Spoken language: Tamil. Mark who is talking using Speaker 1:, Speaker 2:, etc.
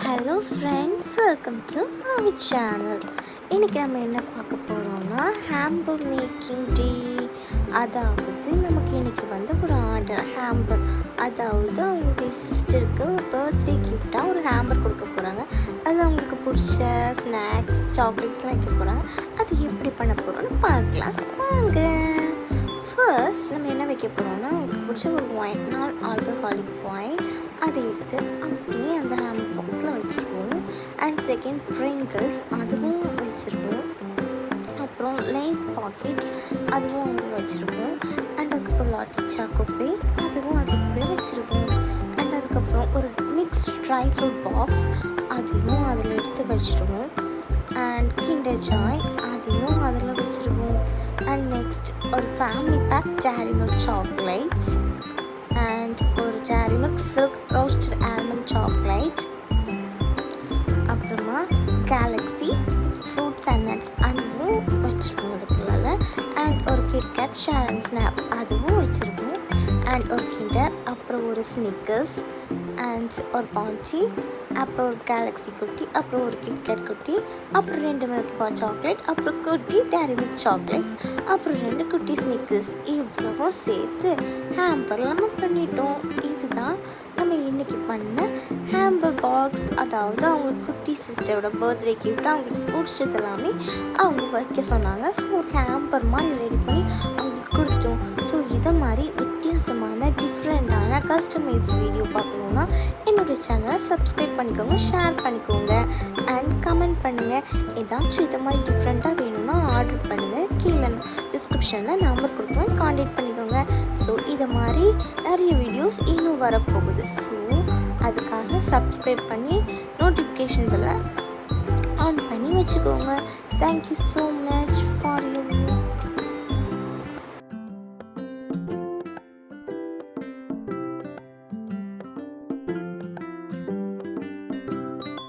Speaker 1: Hello friends, welcome to our channel. இன்றைக்கி நம்ம என்ன பார்க்க போகிறோம்னா ஹேம்பர் மேக்கிங் டே. அதாவது நமக்கு இன்றைக்கி ஒரு ஆர்டர் ஹேம்பர், அதாவது அவங்களுடைய சிஸ்டருக்கு பர்த்டே கிஃப்டாக ஒரு ஹேம்பர் கொடுக்க போகிறாங்க. அது அவங்களுக்கு பிடிச்ச ஸ்நாக்ஸ் சாக்லேட்ஸ்லாம் வைக்க போகிறாங்க. அது எப்படி பண்ண போகிறோன்னு பார்க்கலாம் வாங்க. ஃபர்ஸ்ட் நம்ம என்ன வைக்க போகிறோம்னா அவங்களுக்கு பிடிச்ச ஒரு ஒயின், நான் ஆல்கஹாலிக் ஒயின், அதை எடுத்து அப்படியே அந்த ஹேம்பர் பாக்ஸில் வச்சுருவோம். அண்ட் செகண்ட் ப்ரிங்கிள்ஸ், அதுவும் வச்சுருவோம். அப்புறம் லேஸ் பாக்கெட், அதுவும் அவங்க வச்சுருவோம். அண்ட் அதுக்கப்புறம் லாட்டி சாக்கோப்பே, அதுவும் அதுக்குள்ளே வச்சுருவோம். அண்ட் அதுக்கப்புறம் ஒரு மிக்ஸ்ட் ட்ரை ஃப்ரூட் பாக்ஸ், அதையும் அதில் எடுத்து வச்சுருவோம். அண்ட் கிண்டர் ஜாய், அதையும் அதில் வச்சுருவோம். அண்ட் நெக்ஸ்ட் ஒரு family pack Dairy Milk chocolate, and ஒரு Dairy Milk Silk roasted almond chocolate, அப்புறமா கேலக்ஸி ஃப்ரூட்ஸ் அண்ட் நட்ஸ், அதுவும் வச்சுருக்கோம் அதுக்குள்ளால. அண்ட் ஒரு கிட்கேட் ஷேர் அண்ட் ஸ்னாப், அதுவும் வச்சுருக்கோம். அண்ட் ஒரு கிண்டர், அப்புறம் ஒரு ஸ்னிக்கர்ஸ், அண்ட் ஒரு பான்ச்சி, அப்புறம் ஒரு கேலக்ஸி குட்டி, அப்புறம் ஒரு கிட்கேட் குட்டி, அப்புறம் 2 மில்க் பார் சாக்லேட், அப்புறம் குட்டி டேரி மில்க் சாக்லேட்ஸ், அப்புறம் 2 குட்டி ஸ்னிக்கர்ஸ். இவ்வளவும் சேர்த்து ஹேம்பர் நம்ம பண்ணிட்டோம். இதுதான் நம்ம இன்றைக்கி பண்ண ஹேம்பர் பாக்ஸ். அதாவது அவங்க குட்டி சிஸ்டரோட பர்த்டே கிஃப்ட் அவங்களுக்கு பிடிச்சது எல்லாமே அவங்க வைக்க சொன்னாங்க. ஸோ ஒரு ஹேம்பர் மாதிரி ரெடி பண்ணி அவங்களுக்கு கொடுத்துட்டோம். ஸோ இதை மாதிரி வித்தியாசமான டிஃப்ரெண்ட்டான கஸ்டமைஸ் வீடியோ பார்க்கணுன்னா என்னோடய சேனலை சப்ஸ்கிரைப் பண்ணிக்கோங்க, ஷேர் பண்ணிக்கோங்க, அண்ட் கமெண்ட் பண்ணுங்கள். ஏதாச்சும் இதை மாதிரி டிஃப்ரெண்ட்டாக வேணும்னா ஆர்டர் பண்ணுங்கள். கீழே டிஸ்கிரிப்ஷனில் நம்பர் கொடுக்குறேன், காண்டாக்ட் பண்ணிக்கோங்க. ஸோ இதை மாதிரி நிறைய வீடியோஸ் இன்னும் வரப்போகுது. ஸோ அதுக்காக சப்ஸ்கிரைப் பண்ணி நோட்டிஃபிகேஷன் பெல்லை ஆன் பண்ணி வச்சுக்கோங்க. Thank you so much.